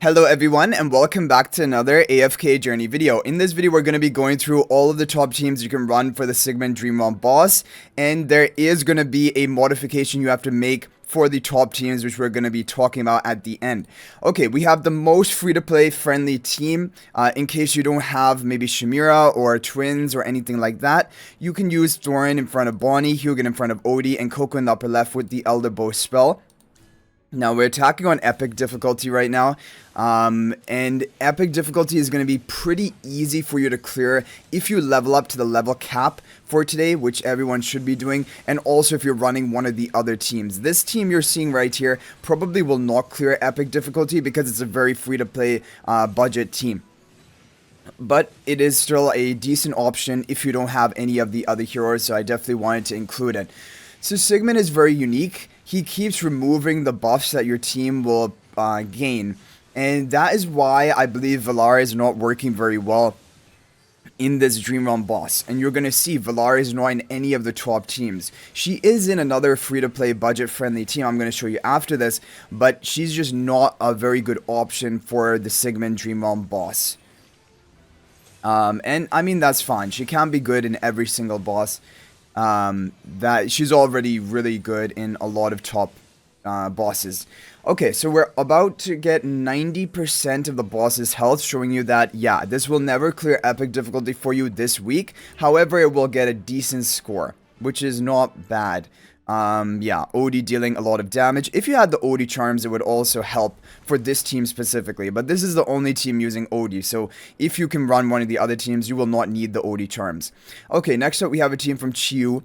Hello everyone and welcome back to another AFK journey video. In this video we're going to be going through all of the top teams you can run for the Sigmund Dream Run boss, and there is going to be a modification you have to make for the top teams, which we're going to be talking about at the end. Okay, we have the most free-to-play friendly team. In case you don't have maybe Shemira or Twins or anything like that, you can use Thorin in front of Bonnie, Hugin in front of Odie, and Coco in the upper left with the Elder Bow spell. Now, we're attacking on epic difficulty right now, and epic difficulty is going to be pretty easy for you to clear if you level up to the level cap for today, which everyone should be doing, and also if you're running one of the other teams. This team you're seeing right here probably will not clear epic difficulty because it's a very free-to-play budget team. But it is still a decent option if you don't have any of the other heroes, so I definitely wanted to include it. So Sigmund is very unique. He keeps removing the buffs that your team will gain. And that is why I believe Valara is not working very well in this Dream Run boss. And you're going to see Valara is not in any of the top teams. She is in another free-to-play budget-friendly team I'm going to show you after this. But she's just not a very good option for the Sigmund Dream Run boss. And I mean, that's fine. She can be good in every single boss. That she's already really good in a lot of top bosses. Okay, so we're about to get 90% of the boss's health, showing you that, yeah, this will never clear epic difficulty for you this week. However, it will get a decent score, which is not bad. Yeah, Odie dealing a lot of damage. If you had the Odie charms, it would also help for this team specifically. But this is the only team using Odie, so if you can run one of the other teams, you will not need the Odie charms. Okay, next up we have a team from Chiu.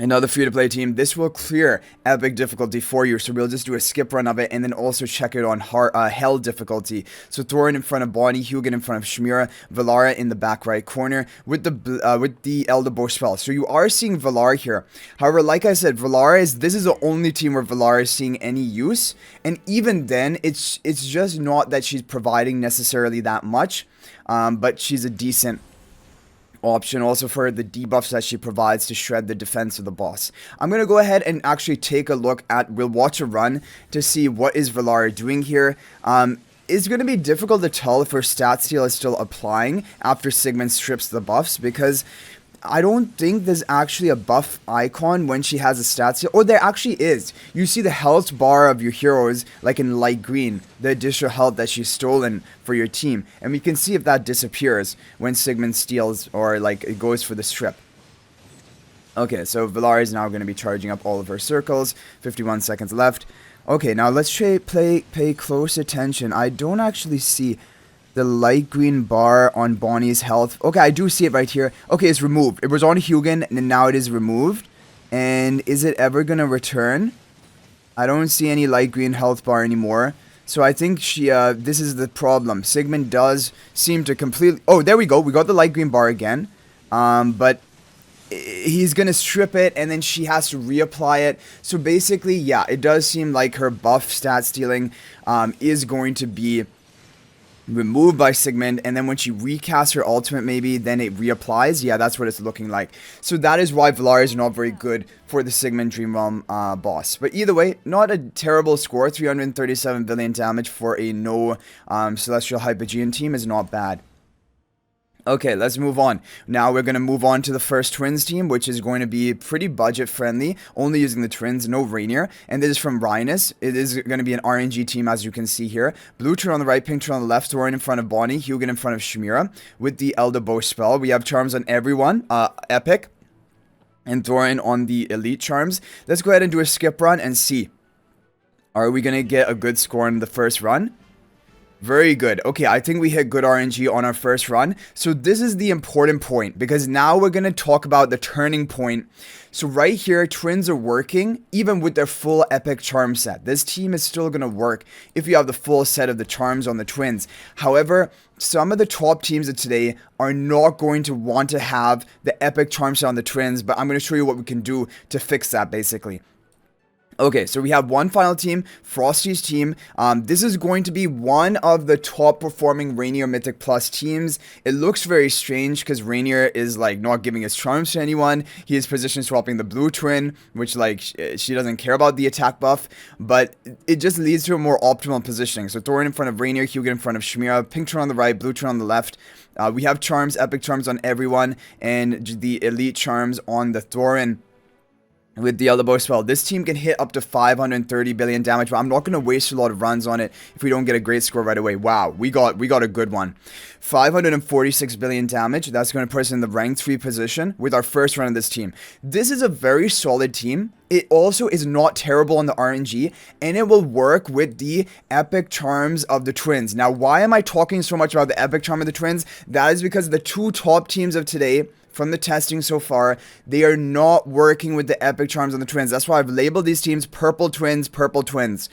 Another free-to-play team. This will clear epic difficulty for you, so we'll just do a skip run of it and then also check it on hell difficulty. So Thorin in front of Bonnie, Hugin in front of Shemira, Valara in the back right corner with the Elder Bow spell. So you are seeing Valara here. However, like I said, this is the only team where Valara is seeing any use, and even then, it's just not that she's providing necessarily that much, but she's a decent option also for the debuffs that she provides to shred the defense of the boss. I'm going to go ahead and actually take a look at, we'll watch a run to see what is Valara doing here. It's going to be difficult to tell if her stat steal is still applying after Sigmund strips the buffs, because I don't think there's actually a buff icon when she has a stat steal. Or there actually is. You see the health bar of your heroes, like in light green, the additional health that she's stolen for your team. And we can see if that disappears when Sigmund steals or like it goes for the strip. Okay, so Valara is now going to be charging up all of her circles. 51 seconds left. Okay, now let's pay close attention. I don't actually see the light green bar on Bonnie's health. Okay, I do see it right here. Okay, it's removed. It was on Hugin, and now it is removed. And is it ever going to return? I don't see any light green health bar anymore. So I think this is the problem. Sigmund does seem to completely... Oh, there we go. We got the light green bar again. But he's going to strip it, and then she has to reapply it. So basically, yeah, it does seem like her buff stat stealing is going to be removed by Sigmund, and then when she recasts her ultimate, maybe then it reapplies. Yeah, that's what it's looking like. So that is why Valara is not very good for the Sigmund Dream Realm boss. But either way, not a terrible score. 337 billion damage for a no Celestial Hypogean team is not bad. Okay, let's move on. Now we're going to move on to the first Twins team, which is going to be pretty budget-friendly, only using the Twins, No-Reinier. And this is from Rhinus. It is going to be an RNG team, as you can see here. Blue turn on the right, pink turn on the left, Thorin in front of Bonnie, Hugin in front of Shemira. With the Elder Bow spell, we have charms on everyone, epic, and Thorin on the elite charms. Let's go ahead and do a skip run and see. Are we going to get a good score in the first run? Very good. Okay, I think we hit good RNG on our first run. So this is the important point, because now we're going to talk about the turning point. So right here, Twins are working even with their full epic charm set. This team is still going to work if you have the full set of the charms on the Twins. However, some of the top teams of today are not going to want to have the epic charm set on the Twins, but I'm going to show you what we can do to fix that basically. Okay, so we have one final team, Frosty's team. This is going to be one of the top performing Reinier Mythic Plus teams. It looks very strange because Reinier is like not giving his charms to anyone. He is position swapping the blue twin, which like she doesn't care about the attack buff, but it just leads to a more optimal positioning. So Thorin in front of Reinier, Hugin in front of Shemira, pink twin on the right, blue twin on the left. We have charms, epic charms on everyone, and the elite charms on the Thorin. With the Elderbow spell, this team can hit up to 530 billion damage, but I'm not going to waste a lot of runs on it if we don't get a great score right away. Wow, we got a good one. 546 billion damage. That's going to put us in the rank 3 position with our first run of this team. This is a very solid team. It also is not terrible on the RNG, and it will work with the epic charms of the twins. Now, why am I talking so much about the epic charm of the twins? That is because the two top teams of today, from the testing so far, they are not working with the epic charms on the twins. That's why I've labeled these teams purple twins, purple twins.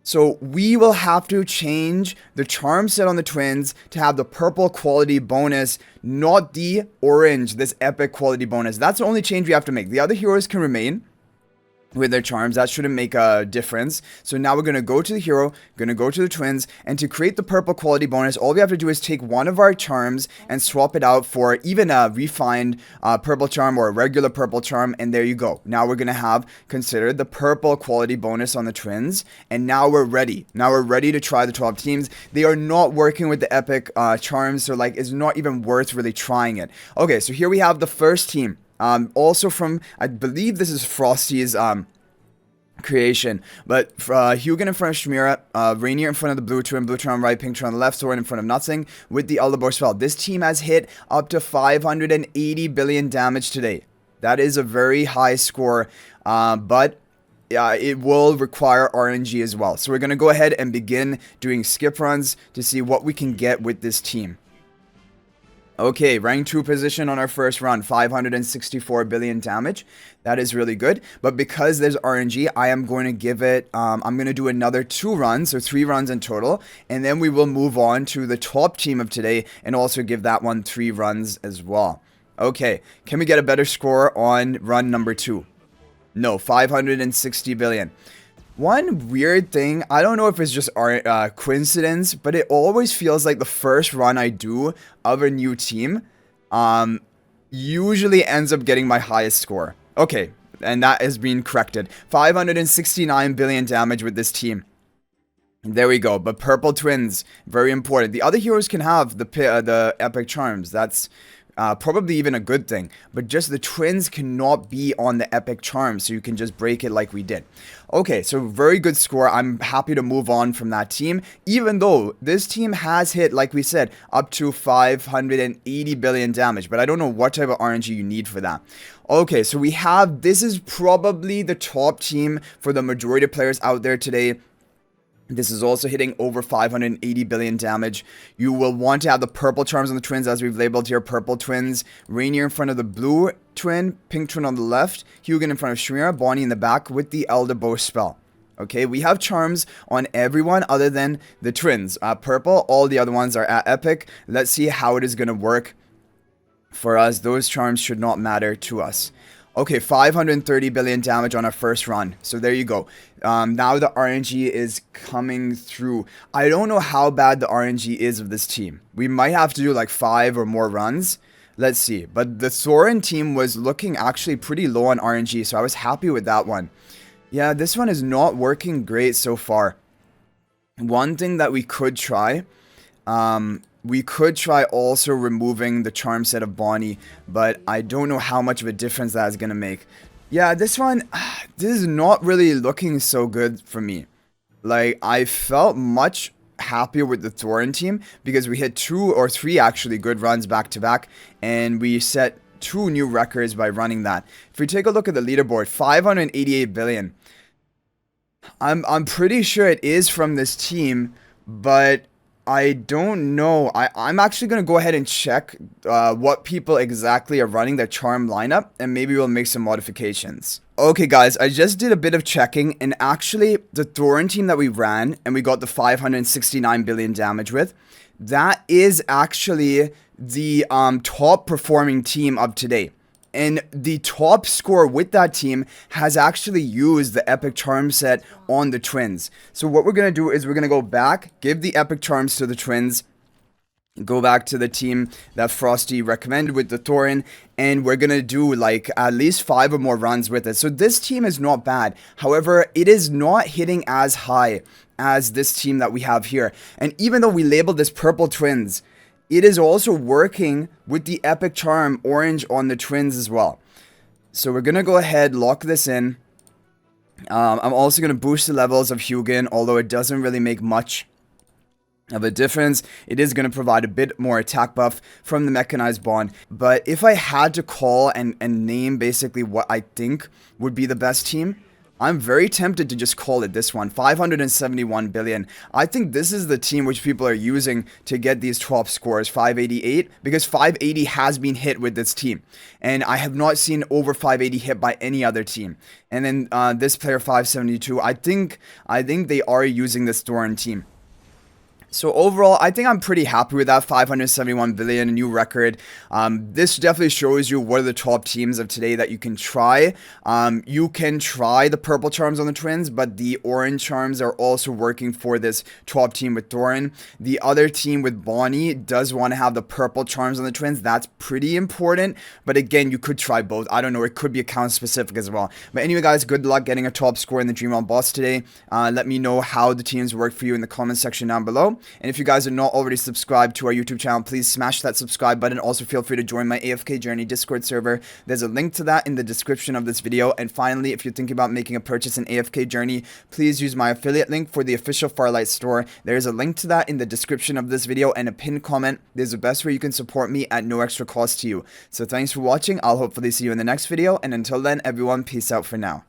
So we will have to change the charm set on the twins to have the purple quality bonus, not the orange, this epic quality bonus. That's the only change we have to make. The other heroes can remain with their charms. That shouldn't make a difference. So now we're going to go to the hero, going to go to the twins, and to create the purple quality bonus, all we have to do is take one of our charms and swap it out for even a refined purple charm or a regular purple charm, and there you go. Now we're going to have considered the purple quality bonus on the twins, and now we're ready. Now we're ready to try the 12 teams. They are not working with the epic charms, so like it's not even worth really trying it. Okay, so here we have the first team. Also from, I believe this is Frosty's creation, but Hugin in front of Shemira, Reinier in front of the blue twin on the right, pink twin on the left, Thorin in front of Nothing with the Elderbow spell. This team has hit up to 580 billion damage today. That is a very high score, but it will require RNG as well. So we're going to go ahead and begin doing skip runs to see what we can get with this team. Okay, rank 2 position on our first run, 564 billion damage. That is really good, but because there's RNG, I am going to give it, I'm going to do another 2 runs, so 3 runs in total, and then we will move on to the top team of today and also give that one 3 runs as well. Okay, can we get a better score on run number 2? No, 560 billion. One weird thing, I don't know if it's just coincidence, but it always feels like the first run I do of a new team usually ends up getting my highest score. Okay, and that is being corrected. 569 billion damage with this team. There we go, but purple twins, very important. The other heroes can have the epic charms, that's probably even a good thing, but just the twins cannot be on the epic charm, so you can just break it like we did. Okay, so very good score. I'm happy to move on from that team, even though this team has hit, like we said, up to 580 billion damage, but I don't know what type of RNG you need for that. Okay, so we have, this is probably the top team for the majority of players out there today. This is also hitting over 580 billion damage. You will want to have the purple charms on the twins, as we've labeled here, purple twins. Reinier in front of the blue twin, pink twin on the left, Hugin in front of Shemira, Bonnie in the back with the Elderbow spell. Okay, we have charms on everyone other than the twins. Purple, all the other ones are at epic. Let's see how it is going to work for us. Those charms should not matter to us. Okay, 530 billion damage on our first run. So there you go. Now the RNG is coming through. I don't know how bad the RNG is of this team. We might have to do like 5 or more runs. Let's see. But the Thorin team was looking actually pretty low on RNG, so I was happy with that one. Yeah, this one is not working great so far. One thing that we could try, we could try also removing the charm set of Bonnie, but I don't know how much of a difference that is going to make. Yeah, this one, this is not really looking so good for me. Like, I felt much happier with the Thorin team because we hit 2 or 3 actually good runs back to back, and we set 2 new records by running that. If we take a look at the leaderboard, 588 billion. I'm pretty sure it is from this team, but I don't know. I'm actually going to go ahead and check what people exactly are running their charm lineup, and maybe we'll make some modifications. Okay guys, I just did a bit of checking, and actually the Thorin team that we ran and we got the 569 billion damage with, that is actually the top performing team of today. And the top score with that team has actually used the epic charm set on the twins. So what we're going to do is we're going to go back, give the epic charms to the twins, go back to the team that Frosty recommended with the Thorin, and we're gonna do like at least 5 or more runs with it. So this team is not bad. However, it is not hitting as high as this team that we have here. And even though we labeled this purple twins, it is also working with the epic charm orange on the twins as well. So we're gonna go ahead, lock this in. I'm also gonna boost the levels of Hugin, although it doesn't really make much of a difference. It is going to provide a bit more attack buff from the mechanized bond. But if I had to call and name basically what I think would be the best team, I'm very tempted to just call it this one, 571 billion. I think this is the team which people are using to get these top scores, 588, because 580 has been hit with this team. And I have not seen over 580 hit by any other team. And then this player 572, I think they are using this Thorin team. So overall, I think I'm pretty happy with that 571 billion, a new record. This definitely shows you what are the top teams of today that you can try. You can try the purple charms on the twins, but the orange charms are also working for this top team with Thorin. The other team with Bonnie does want to have the purple charms on the twins. That's pretty important. But again, you could try both. I don't know. It could be account specific as well. But anyway, guys, good luck getting a top score in the Dream On Boss today. Let me know how the teams work for you in the comment section down below. And if you guys are not already subscribed to our YouTube channel, please smash that subscribe button. Also, feel free to join my AFK Journey Discord server. There's a link to that in the description of this video. And finally, if you're thinking about making a purchase in AFK Journey, please use my affiliate link for the official Farlight store. There is a link to that in the description of this video and a pinned comment. There's the best way you can support me at no extra cost to you. So thanks for watching. I'll hopefully see you in the next video. And until then, everyone, peace out for now.